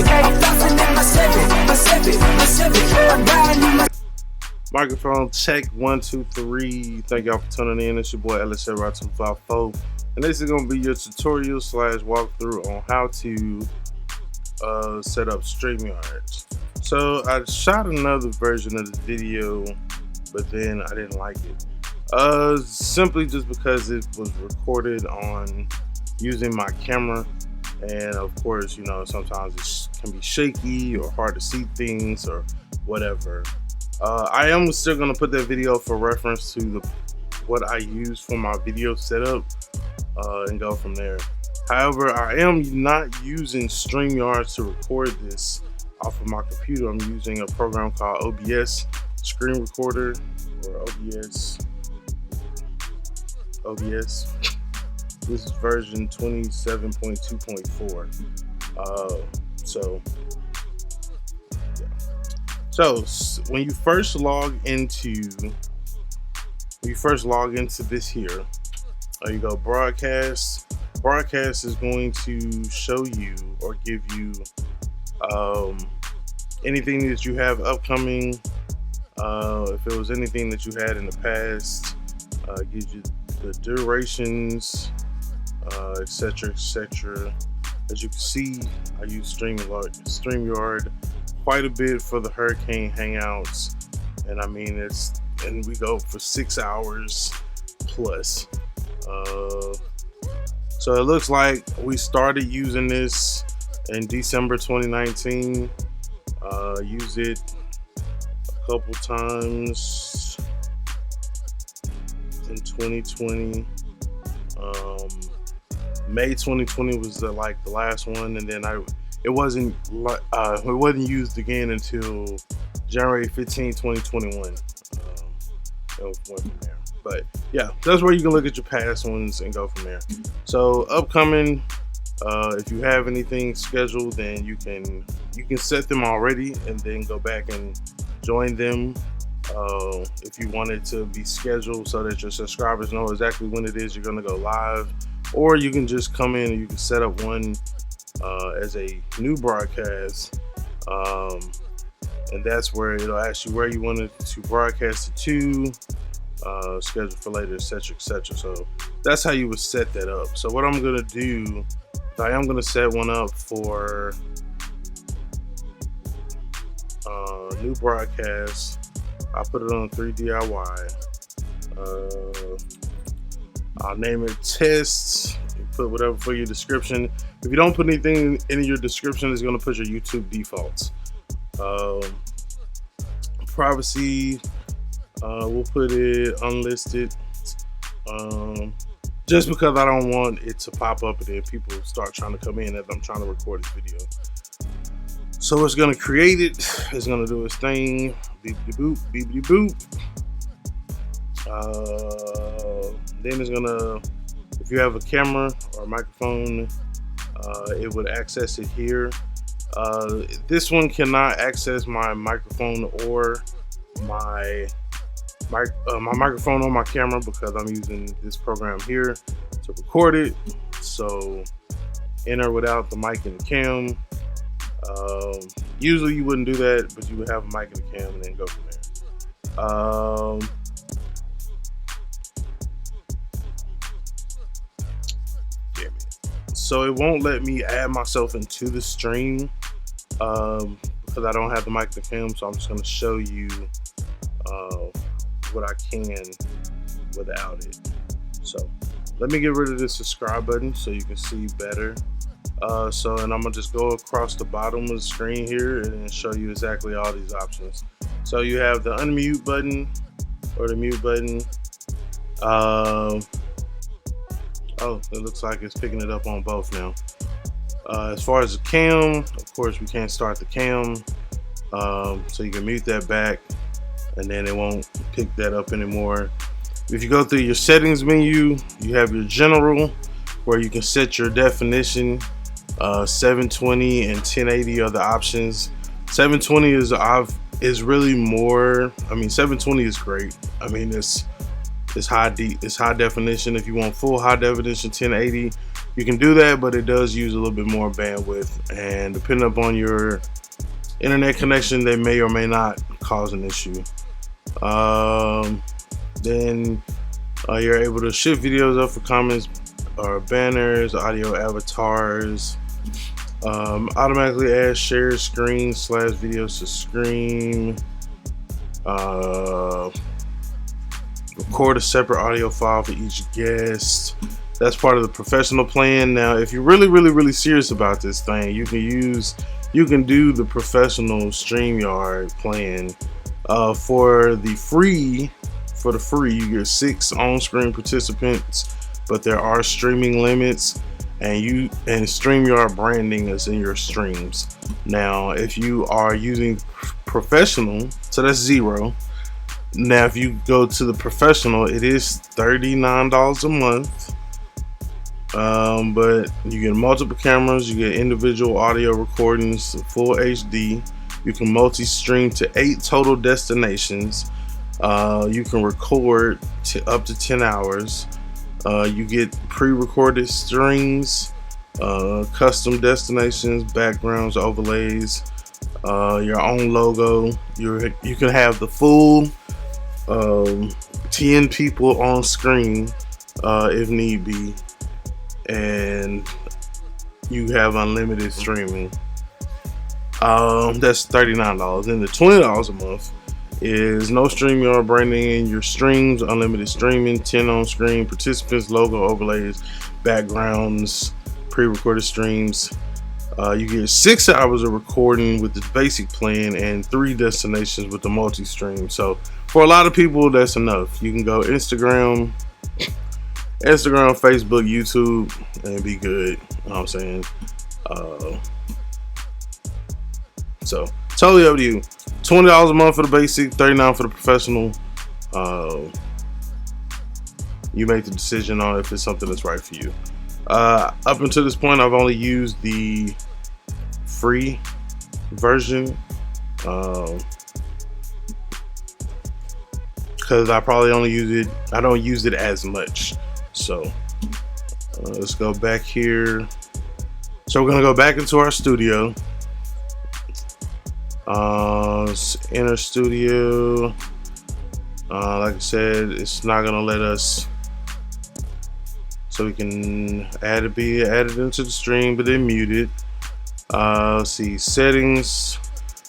I'm bouncing in my Civic. I'm riding in my Microphone check 1 2 3. Thank y'all for tuning in. It's your boy LSL254, and this is gonna be your tutorial slash walkthrough on how to set up Streamyard. So I shot another version of the video, but then I didn't like it. Simply just because it was recorded on using my camera, and of course, you know, sometimes it can be shaky or hard to see things or whatever. I am still gonna put that video for reference to what I use for my video setup and go from there. However, I am not using Streamyard to record this off of my computer. I'm using a program called OBS Screen Recorder, or OBS. This is version 27.2.4. So when you first log into this here, you go broadcast. Broadcast is going to show you or give you anything that you have upcoming. If it was anything that you had in the past, gives you the durations, etc. As you can see, I use Streamyard quite a bit for the Hurricane Hangouts, and I mean and we go for 6 hours plus. So it looks like we started using this in December 2019. Use it a couple times in 2020. May 2020 was the last one, and then it wasn't used again until January 15, 2021. It went from there. But yeah, that's where you can look at your past ones and go from there. So upcoming, if you have anything scheduled, then you can set them already and then go back and join them. If you want it to be scheduled so that your subscribers know exactly when it is you're going to go live, or you can just come in and you can set up one as a new broadcast, and that's where it'll ask you where you wanted to broadcast it to, schedule for later, etc. So that's how you would set that up. So what I'm gonna do, I am gonna set one up for new broadcast. I'll put it on 3DIY. I'll name it tests. You put whatever for your description. If you don't put anything in your description, it's going to put your YouTube defaults. Privacy, we'll put it unlisted. Just because I don't want it to pop up and then people start trying to come in as I'm trying to record this video. So it's going to create it. It's going to do its thing. Beepity boop, beepity boop. Then it's gonna, if you have a camera or a microphone, it would access it here. This one cannot access my microphone or my microphone on my camera because I'm using this program here to record it. So enter without the mic and the cam. Usually you wouldn't do that, but you would have a mic and a cam and then go from there. So it won't let me add myself into the stream because I don't have the mic and the cam. So I'm just going to show you what I can without it. So let me get rid of the subscribe button so you can see better. And I'm gonna just go across the bottom of the screen here and show you exactly all these options. So you have the unmute button or the mute button. Oh, it looks like it's picking it up on both now. As far as the cam, of course, we can't start the cam. So you can mute that back and then it won't pick that up anymore. If you go through your settings menu, you have your general where you can set your definition. 720 and 1080 are the options. 720 is really more. I mean, 720 is great. I mean, it's It's high definition. If you want full high definition 1080, you can do that, but it does use a little bit more bandwidth, and depending upon your internet connection, they may or may not cause an issue. Then you're able to shift videos up for comments or banners, audio avatars, automatically add shared screen / videos to screen, record a separate audio file for each guest. That's part of the professional plan. Now, if you're really serious about this thing, you can do the professional StreamYard plan. For the free, you get 6 on-screen participants, but there are streaming limits, and StreamYard branding is in your streams. Now, if you are using professional, so that's 0. Now, if you go to the professional, it is $39 a month. But you get multiple cameras, you get individual audio recordings, full HD. You can multi-stream to 8 total destinations. You can record up to 10 hours. You get pre-recorded strings, custom destinations, backgrounds, overlays, your own logo. You can have the full 10 people on screen if need be, and you have unlimited streaming. That's $39. And the $20 a month is no StreamYard branding in your streams, unlimited streaming, 10 on screen participants, logo overlays, backgrounds, pre-recorded streams. You get 6 hours of recording with the basic plan and 3 destinations with the multi-stream. So for a lot of people, that's enough. You can go Instagram, Facebook, YouTube, and be good. You know what I'm saying? So totally up to you. $20 a month for the basic, $39 for the professional. You make the decision on if it's something that's right for you. Up until this point, I've only used the free version because I probably only use it. I don't use it as much. So let's go back here. So we're gonna go back into our studio. Let's enter studio. Like I said, it's not gonna let us, so we can be added into the stream, but then muted. Let's see, settings.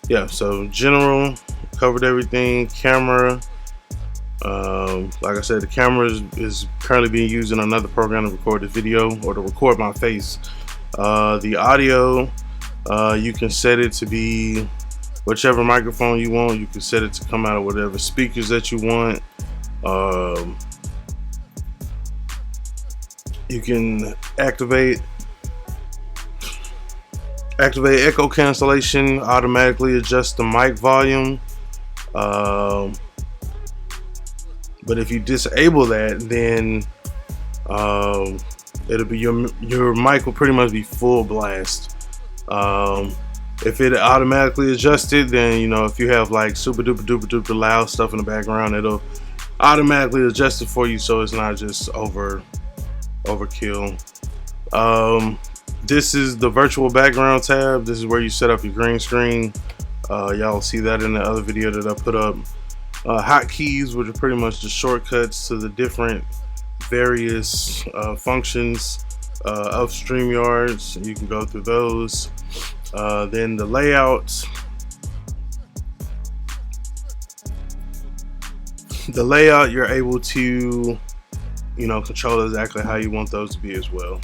Yeah, so general, covered everything. Camera. Like I said, the camera is currently being used in another program to record the video or to record my face. The audio, you can set it to be whichever microphone you want. You can set it to come out of whatever speakers that you want. You can activate echo cancellation, automatically adjust the mic volume. But if you disable that, then it'll be your mic will pretty much be full blast. If it automatically adjusted, then, you know, if you have like super duper loud stuff in the background, it'll automatically adjust it for you, so it's not just overkill. This is the virtual background tab. This is where you set up your green screen. Y'all see that in the other video that I put up. Hotkeys, which are pretty much the shortcuts to the different various functions of StreamYards. You can go through those. Then the layouts. The layout, you're able to, you know, control exactly how you want those to be as well.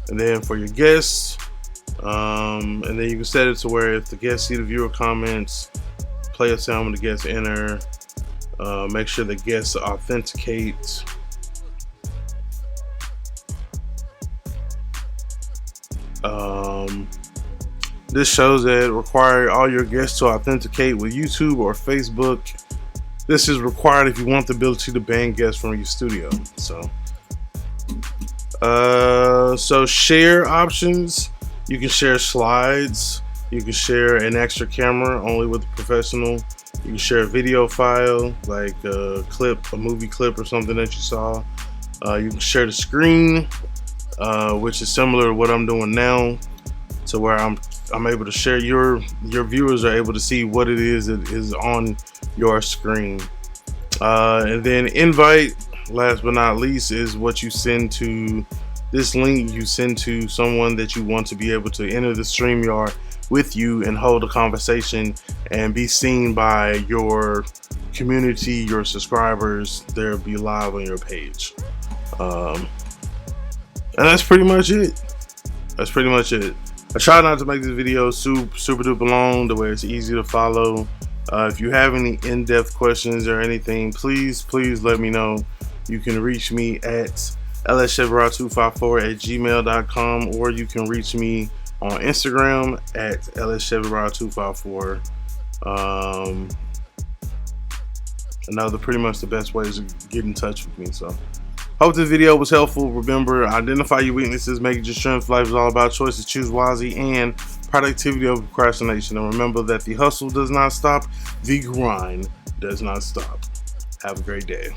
And then for your guests, and then you can set it to where if the guests see the viewer comments, play a sound when the guests enter. Make sure the guests authenticate. This shows that require all your guests to authenticate with YouTube or Facebook. This is required if you want the ability to ban guests from your studio. So share options. You can share slides. You can share an extra camera only with the professional. You can share a video file, like a clip, a movie clip or something that you saw. You can share the screen, which is similar to what I'm doing now, to where I'm able to share, your viewers are able to see what it is that is on your screen. And then invite, last but not least, is what you send to this link. You send to someone that you want to be able to enter the StreamYard with you and hold a conversation and be seen by your community, your subscribers. They'll be live on your page. And that's pretty much it. That's pretty much it. I try not to make this video super duper long, the way it's easy to follow. If you have any in-depth questions or anything, please let me know. You can reach me at lscheverard254@gmail.com, or you can reach me on Instagram at lscheverard254. And those are pretty much the best ways to get in touch with me. So hope this video was helpful. Remember, identify your weaknesses, make it your strength. Life is all about choices. Choose wisely and productivity over procrastination. And remember that the hustle does not stop, the grind does not stop. Have a great day.